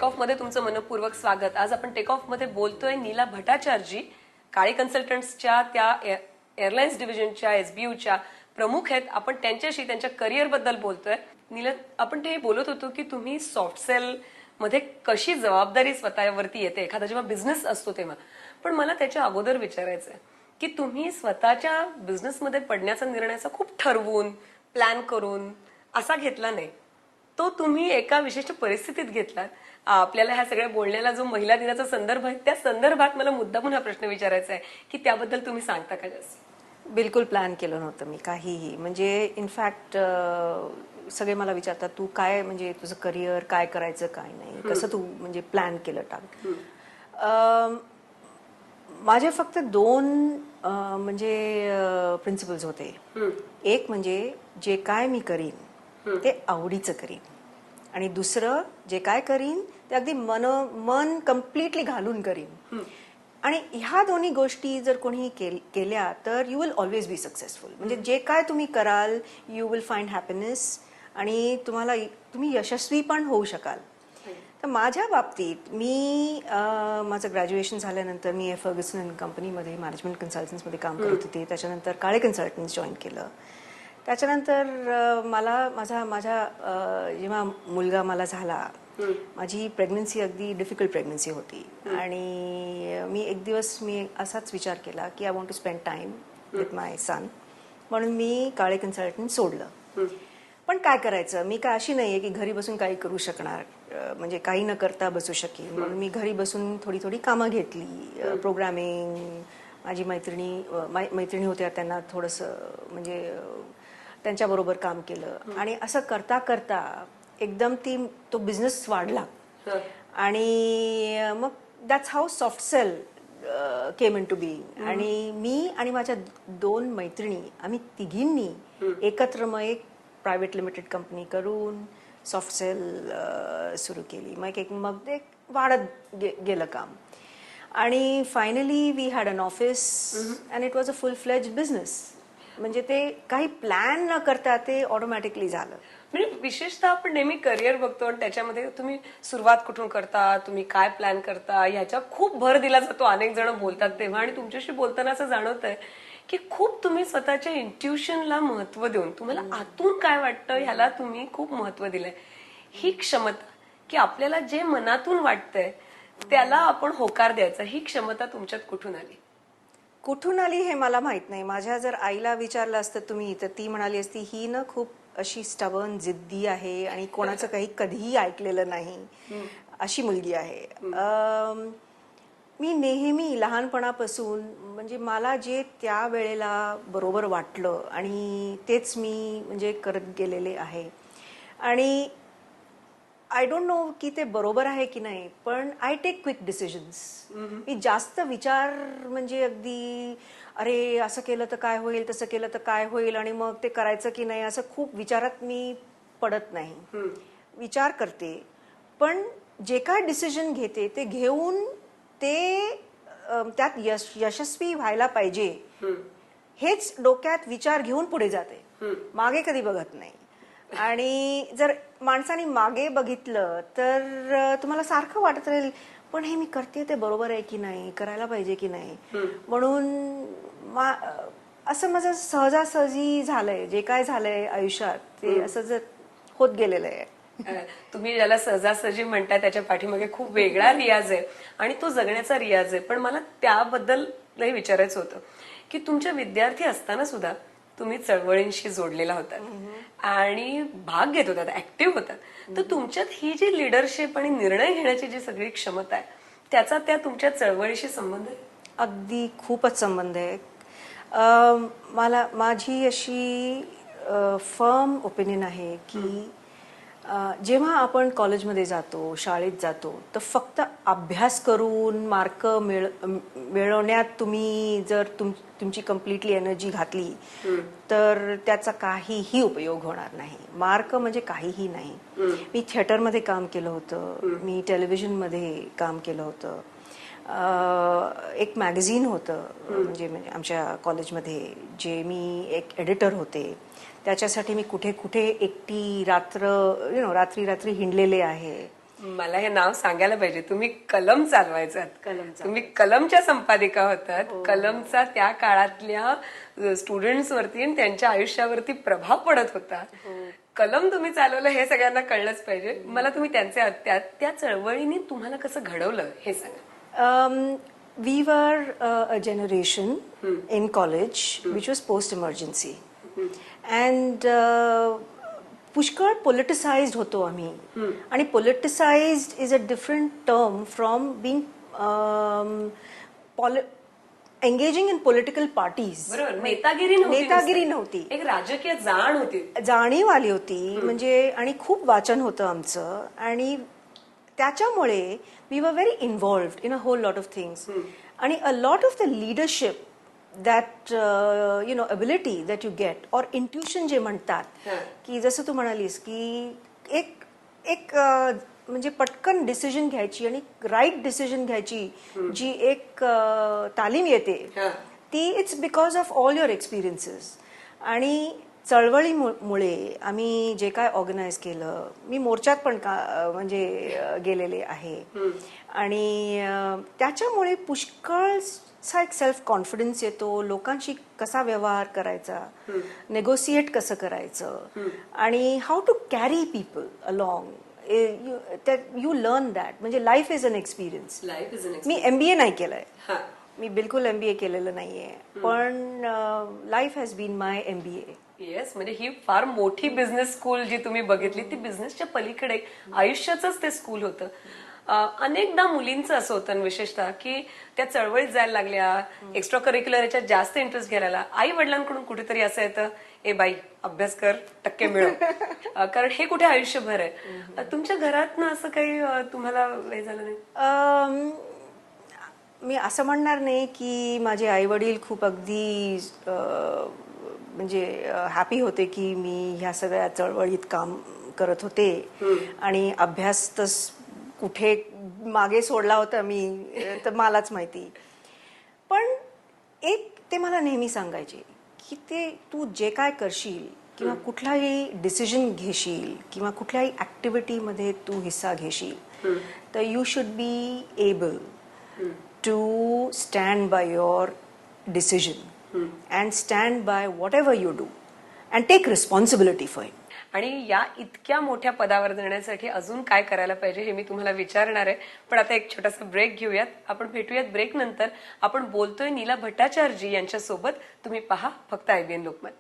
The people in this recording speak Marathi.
ऑफ मध्ये तुमचं मनपूर्वक स्वागत. आज आपण टेक ऑफ मध्ये बोलतोय नीला भट्टाचार्यजी, काळे कन्सल्टंट्सच्या त्या एअरलाइन्स डिव्हिजनच्या एसबीयूच्या प्रमुख आहेत. आपण त्यांच्याशी त्यांच्या करिअर बद्दल बोलतोय. नीला, आपण ते बोलत होतो की तुम्ही सॉफ्ट सेल मध्ये कशी जबाबदारी स्वतःवरती येते एखादा जेव्हा बिझनेस असतो तेव्हा. पण मला त्याच्या अगोदर विचारायचं आहे की तुम्ही स्वतःच्या बिझनेसमध्ये पडण्याचा निर्णय असा खूप ठरवून प्लॅन करून असा घेतला नाही, तो तुम्ही एका विशिष्ट परिस्थितीत घेतलात. आपल्याला ह्या सगळ्या बोलण्याला जो महिला दिनाचा संदर्भ आहे त्या संदर्भात मला मुद्दामून हा प्रश्न विचारायचा आहे की त्याबद्दल तुम्ही सांगता का जास्त? बिलकुल प्लॅन केलं नव्हतं मी काहीही. म्हणजे इनफॅक्ट सगळे मला विचारतात तू काय म्हणजे तुझं करिअर काय करायचं काय नाही, कसं तू म्हणजे प्लॅन केलं टाक. माझे फक्त दोन म्हणजे प्रिन्सिपल्स होते. एक म्हणजे जे काय मी करीन ते आवडीचं करीन, आणि दुसरं जे काय करीन ते अगदी मन कम्प्लिटली घालून करीन. आणि ह्या दोन्ही गोष्टी जर कोणी केल्या तर you will always be successful. म्हणजे जे काय तुम्ही कराल यू विल फाइंड हॅपीनेस आणि तुम्ही यशस्वी पण होऊ शकाल. तर माझ्या बाबतीत मी माझं ग्रॅज्युएशन झाल्यानंतर मी फर्ग्युसन कंपनीमध्ये मॅनेजमेंट कन्सल्टन्समध्ये काम करत होते. त्याच्यानंतर काळे कन्सल्टन्स जॉईन केलं. त्याच्यानंतर माझा जेव्हा मुलगा मला झाला, माझी प्रेग्नन्सी अगदी डिफिकल्ट प्रेग्नन्सी होती. आणि मी एक दिवस असाच विचार केला की I want to spend time with my son, म्हणून मी काळे कन्सल्टंट सोडलं. पण काय करायचं, मी काय अशी नाहीये की घरी बसून काही करू शकणार, म्हणजे काही न करता बसू शकेन. म्हणून मी घरी बसून थोडी थोडी कामं घेतली. प्रोग्रामिंग, माझी मैत्रिणी होत्या त्यांना थोडंसं म्हणजे त्यांच्याबरोबर काम केलं. आणि असं करता करता एकदम तो बिझनेस वाढला. आणि मग that's how soft sell came into being. आणि मी आणि माझ्या दोन मैत्रिणी आम्ही तिघींनी एकत्र मग एक प्रायव्हेट लिमिटेड कंपनी करून सॉफ्ट सेल सुरू केली. मग ते वाढत गेलं काम. आणि finally we had an office and it was a full fledged business. म्हणजे ते काही प्लॅन न करता ते ऑटोमॅटिकली झालं. म्हणजे विशेषतः आपण नेहमी करिअर बघतो आणि त्याच्यामध्ये तुम्ही सुरुवात कुठून करता, तुम्ही काय प्लॅन करता ह्याच्या खूप भर दिला जातो. अनेक जण बोलतात तेव्हा. आणि तुमच्याशी बोलताना असं जाणवत आहे की खूप तुम्ही स्वतःच्या इंट्युशनला महत्व देऊन तुम्हाला आतून काय वाटतं ह्याला तुम्ही खूप महत्व दिलंय. ही क्षमता की आपल्याला जे मनातून वाटतंय त्याला आपण होकार द्यायचा, ही क्षमता तुमच्यात कुठून आली हे मला माहित नाही. माझ्या जर आईला विचारलं असतं तुम्ही तर ती म्हणाली असती ही ना खूप अशी स्टबर्न जिद्दी आहे आणि कोणाचं काही कधीही ऐकलेलं नाही अशी मुलगी आहे. मी नेहमी लहानपणापासून म्हणजे मला जे त्या वेळेला बरोबर वाटलं आणि तेच मी म्हणजे करत गेलेले आहे. आणि आय डोंट नो की ते बरोबर आहे की नाही, पण आय टेक क्विक डिसिजन्स. मी जास्त विचार म्हणजे अगदी अरे असं केलं तर काय होईल, तसं केलं तर काय होईल आणि मग ते करायचं की नाही असं खूप विचारात मी पडत नाही. विचार करते पण जे काय डिसिजन घेते ते घेऊन ते त्यात यशस्वी व्हायला पाहिजे हेच डोक्यात विचार घेऊन पुढे जाते. मागे कधी बघत नाही. आणि जर माणसाने मागे बघितलं तर तुम्हाला सारखं वाटत राहील पण हे मी करते ते बरोबर आहे की नाही, करायला पाहिजे की नाही. म्हणून असं माझं सहजासहजी झालंय. जे काय झालंय आयुष्यात ते असं जर होत गेलेलं आहे. तुम्ही ज्याला सहजासहजी म्हणताय त्याच्या पाठीमागे खूप वेगळा रियाज आहे आणि तो जगण्याचा रियाज आहे. पण मला त्याबद्दलही विचारायचं होतं की तुमच्या विद्यार्थी असताना सुद्धा तुम्ही चळवळींशी जोडलेला होतात आणि भाग घेत होतात, ऍक्टिव्ह होतात. तर तुमच्यात ही जी लिडरशिप आणि निर्णय घेण्याची जी सगळी क्षमता आहे त्याचा त्या तुमच्या चळवळीशी संबंध आहे? अगदी खूपच संबंध आहे. माझी अशी फर्म ओपिनियन आहे की जेव्हा आपण कॉलेजमध्ये जातो, शाळेत जातो तर फक्त अभ्यास करून मार्क मिळवण्यात तुम्ही जर तुमची कम्प्लिटली एनर्जी घातली तर त्याचा काहीही उपयोग होणार नाही. मार्क म्हणजे काहीही नाही. मी थिएटरमध्ये काम केलं होतं, मी टेलिव्हिजनमध्ये काम केलं होतं. एक मॅगझिन होतं म्हणजे आमच्या कॉलेजमध्ये जे मी एक एडिटर होते. त्याच्यासाठी मी कुठे कुठे एकटी रात्री हिंडलेले आहे. मला हे नाव सांगायला पाहिजे, तुम्ही कलम चालवायचात. कलम तुम्ही कलमच्या संपादिका होतात. कलमचा त्या काळातल्या स्टुडंट्स वरती आणि त्यांच्या आयुष्यावरती प्रभाव पडत होता. कलम तुम्ही चालवलं हे सगळ्यांना कळलंच पाहिजे. मला तुम्ही त्या चळवळीने तुम्हाला कसं घडवलं हे सांगा. We were a generation in college which was post-emergency. And पुष्कळ politicized होतो आम्ही. आणि politicized is a different term from being engaging in political parties. बरोबर, नेतागिरी नव्हती. एक राजकीय जाण होती. जाणीव आली होती म्हणजे, आणि खूप वाचन होतं आमचं, आणि त्याच्यामुळे we were very involved in a whole lot of things. आणि a lot of the leadership that ability that you get or intuition जे म्हणतात, की जसं तू म्हणालीस की एक म्हणजे पटकन डिसिजन घ्यायची आणि राईट डिसिजन घ्यायची जी एक तालीम येते, ती it's because of all your experiences. आणि चळवळीमुळे आम्ही जे काय ऑर्गनाईज केलं, मी मोर्चात पण म्हणजे गेलेले आहे, आणि त्याच्यामुळे पुष्कळचा एक सेल्फ कॉन्फिडन्स येतो. लोकांशी कसा व्यवहार करायचा, नेगोसिएट कसं करायचं, आणि how to carry people along. You learn that. म्हणजे लाईफ इज अन एक्सपिरियन्स. मी MBA नाही केलंय, मी बिलकुल MBA केलेलं नाहीये, पण life has been my MBA. Yes, म्हणजे ही फार मोठी बिझनेस स्कूल जी तुम्ही बघितली, ती बिझनेसच्या पलीकडे आयुष्याचंच ते स्कूल होतं. अनेकदा मुलींचं असं होतं विशेषतः की त्या चळवळीत जायला लागल्या, एक्स्ट्रा करिक्युलर याच्यात जास्त इंटरेस्ट घ्यायला, आई वडिलांकडून कुठेतरी असं येतं, ए बाई अभ्यास कर, टक्के मिळव, कारण हे कुठे आयुष्यभर आहे. तुमच्या घरात ना असं काही तुम्हाला हे झालं नाही? मी असं म्हणणार नाही की माझे आई वडील खूप अगदी म्हणजे हॅपी होते की मी ह्या सगळ्या चळवळीत काम करत होते, आणि अभ्यास तर कुठे मागे सोडला होता मी तर मलाच माहिती. पण एक ते मला नेहमी सांगायचे की ते तू जे काय करशील किंवा कुठलाही डिसिजन घेशील किंवा कुठल्याही ऍक्टिव्हिटीमध्ये तू हिस्सा घेशील, तर you should be able to stand by your decision and stand by whatever you do and take responsibility for it. आणि या इतक्या मोठ्या पदावर जाण्यासाठी अजून काय करायला पाहिजे हे मी तुम्हाला विचारणार आहे, पण आता एक छोटासा ब्रेक घेऊयात. आपण भेटूयात ब्रेक नंतर. आपण बोलतोय नीला भट्टाचार्यजी यांच्यासोबत. तुम्ही पहा फक्त IBN लोकमत.